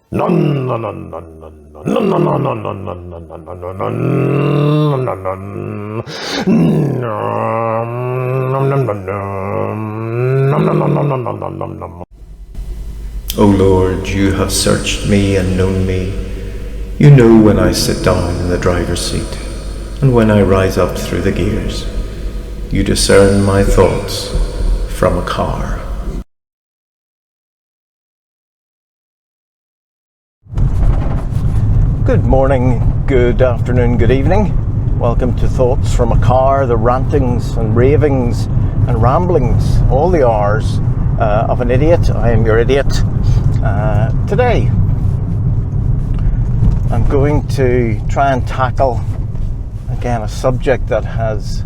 O Lord, you have searched me and known me. You know when I sit down in the driver's seat, and when I rise up through the gears. You discern my thoughts from a car. Good morning, good afternoon, good evening. Welcome to Thoughts from a Car, the rantings and ravings and ramblings, all the hours of an idiot. I am your idiot. Today, I'm going to try and tackle, again, a subject that has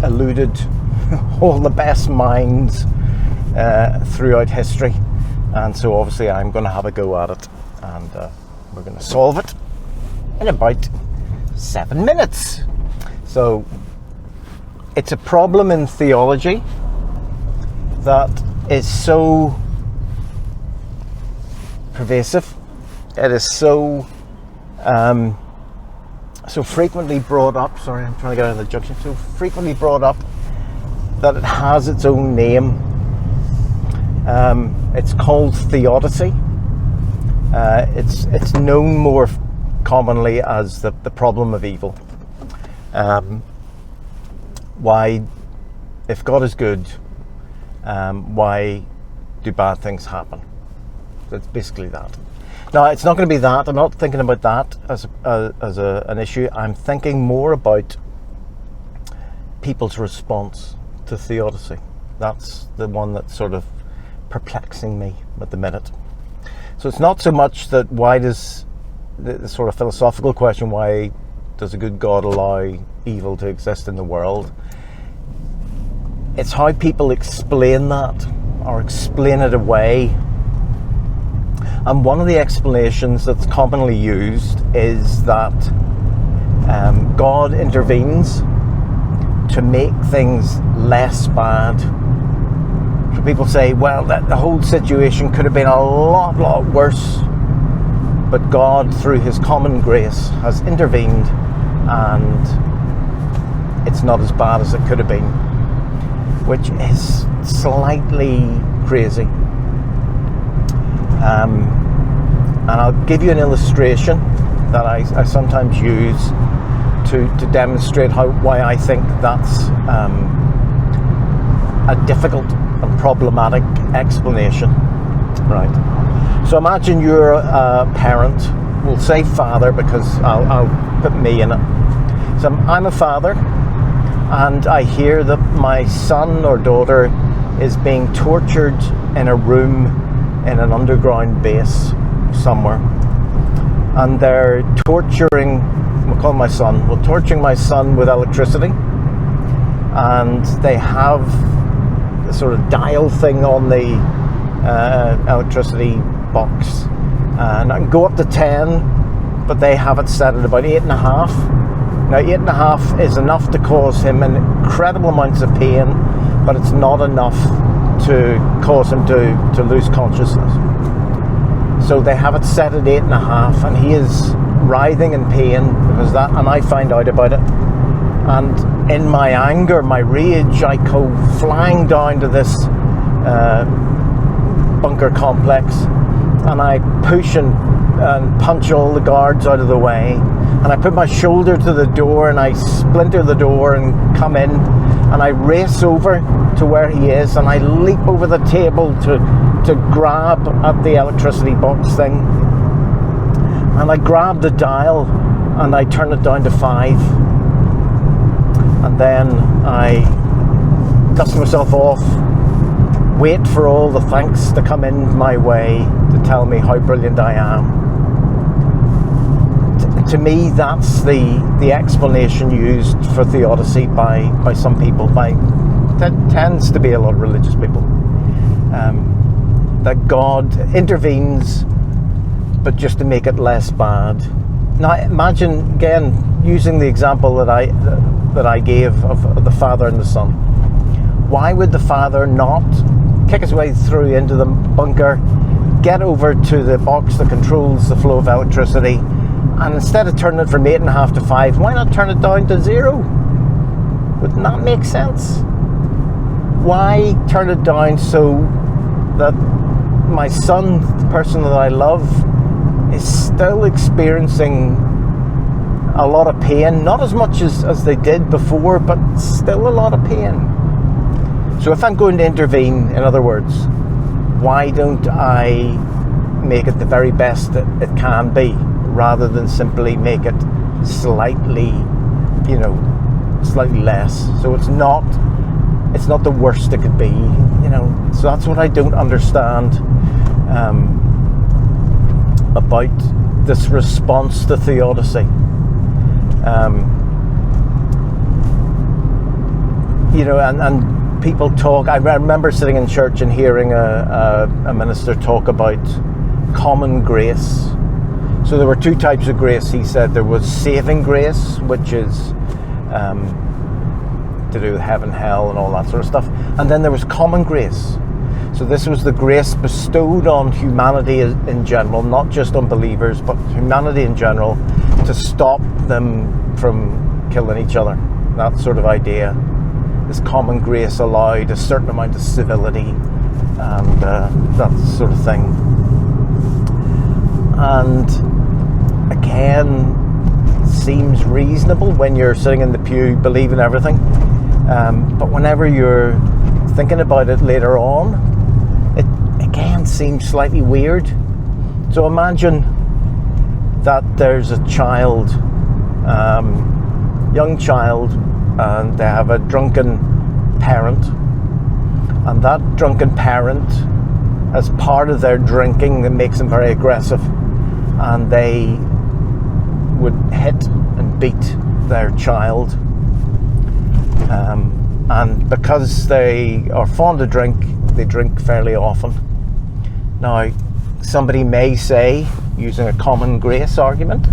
eluded all the best minds throughout history. And so obviously I'm going to have a go at it. And we're going to solve it in about 7 minutes. So it's a problem in theology that is so pervasive. It is so frequently brought up. Sorry, I'm trying to get out of the junction. So frequently brought up that it has its own name. It's called theodicy. It's known more commonly as the problem of evil. Why, if God is good, why do bad things happen? It's basically that. Now, it's not going to be that. I'm not thinking about that as an issue. I'm thinking more about people's response to theodicy. That's the one that's sort of perplexing me at the minute. So it's not so much that why does the sort of philosophical question, why does a good God allow evil to exist in the world? It's how people explain that or explain it away. And one of the explanations that's commonly used is that God intervenes to make things less bad. So people say, well, the whole situation could have been a lot worse, but God, through his common grace, has intervened and it's not as bad as it could have been, which is slightly crazy. And I'll give you an illustration that I sometimes use to demonstrate why I think that's a difficult and problematic explanation. Right. So imagine you're a parent. We'll say father because I'll put me in it. So I'm a father, and I hear that my son or daughter is being tortured in a room in an underground base somewhere, and they're torturing. We'll call my son. We're torturing my son with electricity, and they have the sort of dial thing on the electricity box, and I can go up to 10, but they have it set at about 8.5. Now 8.5 is enough to cause him an incredible amounts of pain, but it's not enough to cause him to lose consciousness. So they have it set at 8.5, and he is writhing in pain because that, and I find out about it. And in my anger, my rage, I go flying down to this bunker complex, and I push and punch all the guards out of the way, and I put my shoulder to the door and I splinter the door and come in, and I race over to where he is, and I leap over the table to grab at the electricity box thing, and I grab the dial and I turn it down to 5. And then I dust myself off, wait for all the thanks to come in my way to tell me how brilliant I am. To me, that's the explanation used for theodicy by some people. That tends to be a lot of religious people. That God intervenes, but just to make it less bad. Now, imagine again using the example that I gave of the father and the son. Why would the father not kick his way through into the bunker, get over to the box that controls the flow of electricity, and instead of turning it from 8.5 to 5, why not turn it down to 0? Wouldn't that make sense? Why turn it down so that my son, the person that I love, is still experiencing a lot of pain? Not as much as they did before, but still a lot of pain. So if I'm going to intervene, in other words, why don't I make it the very best that it can be, rather than simply make it slightly, slightly less, so it's not the worst it could be, So that's what I don't understand about this response to theodicy. And people talk. I remember sitting in church and hearing a minister talk about common grace. So there were two types of grace. He said there was saving grace, which is to do with heaven, hell, and all that sort of stuff. And then there was common grace. So this was the grace bestowed on humanity in general, not just on believers, but humanity in general, to stop them from killing each other. That sort of idea. This common grace allowed a certain amount of civility and that sort of thing. And again, seems reasonable when you're sitting in the pew believing everything. But whenever you're thinking about it later on, it again seems slightly weird. So imagine that there's a child, young child, and they have a drunken parent, and that drunken parent, as part of their drinking, that makes them very aggressive, and they would hit and beat their child, and because they are fond of drink, they drink fairly often. Now, somebody may say, using a common grace argument,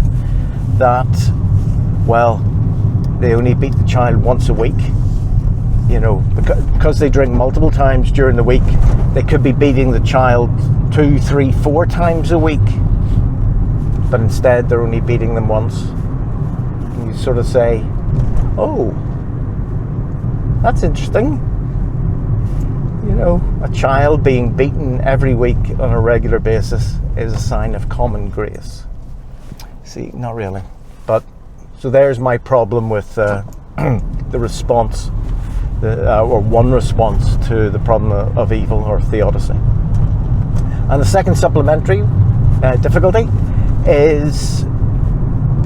that, well, they only beat the child once a week. Because they drink multiple times during the week, they could be beating the child 2, 3, 4 times a week, but instead they're only beating them once. And you sort of say, oh, that's interesting. A child being beaten every week on a regular basis is a sign of common grace. See, not really. But so there's my problem with the response, or one response to the problem of evil or theodicy. And the second supplementary difficulty is,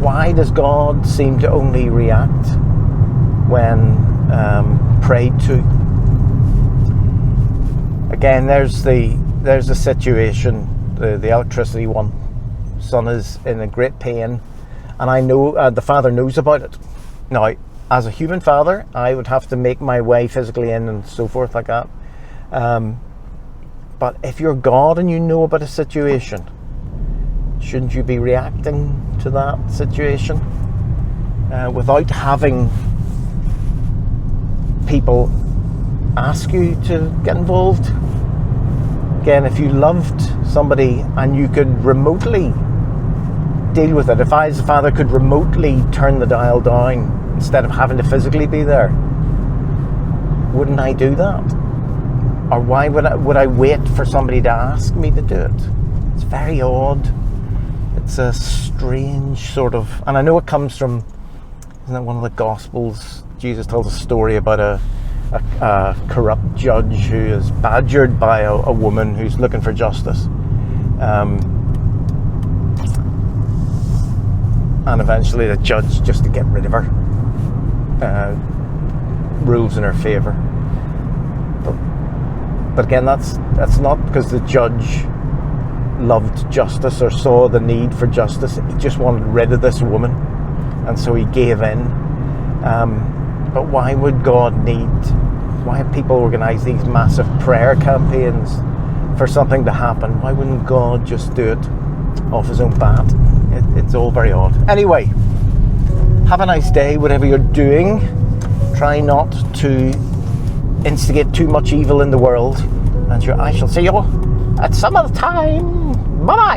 why does God seem to only react when prayed to? Again, there's the situation, the electricity one. Son is in a great pain, and I know the father knows about it. Now, as a human father, I would have to make my way physically in and so forth like that. But if you're God and you know about a situation, shouldn't you be reacting to that situation without having people ask you to get involved? Again, if you loved somebody and you could remotely deal with it, if I as a father could remotely turn the dial down instead of having to physically be there, wouldn't I do that? Or why would I wait for somebody to ask me to do it? It's very odd. It's a strange sort of, and I know it comes from, isn't that one of the Gospels? Jesus tells a story about a corrupt judge who is badgered by a woman who's looking for justice. And eventually the judge, just to get rid of her, rules in her favour. But again, that's not because the judge loved justice or saw the need for justice. He just wanted rid of this woman, and so he gave in. But why would God need? Why have people organise these massive prayer campaigns for something to happen? Why wouldn't God just do it off his own bat? It's all very odd. Anyway, have a nice day, whatever you're doing. Try not to instigate too much evil in the world. And sure, I shall see you at some other time. Bye bye.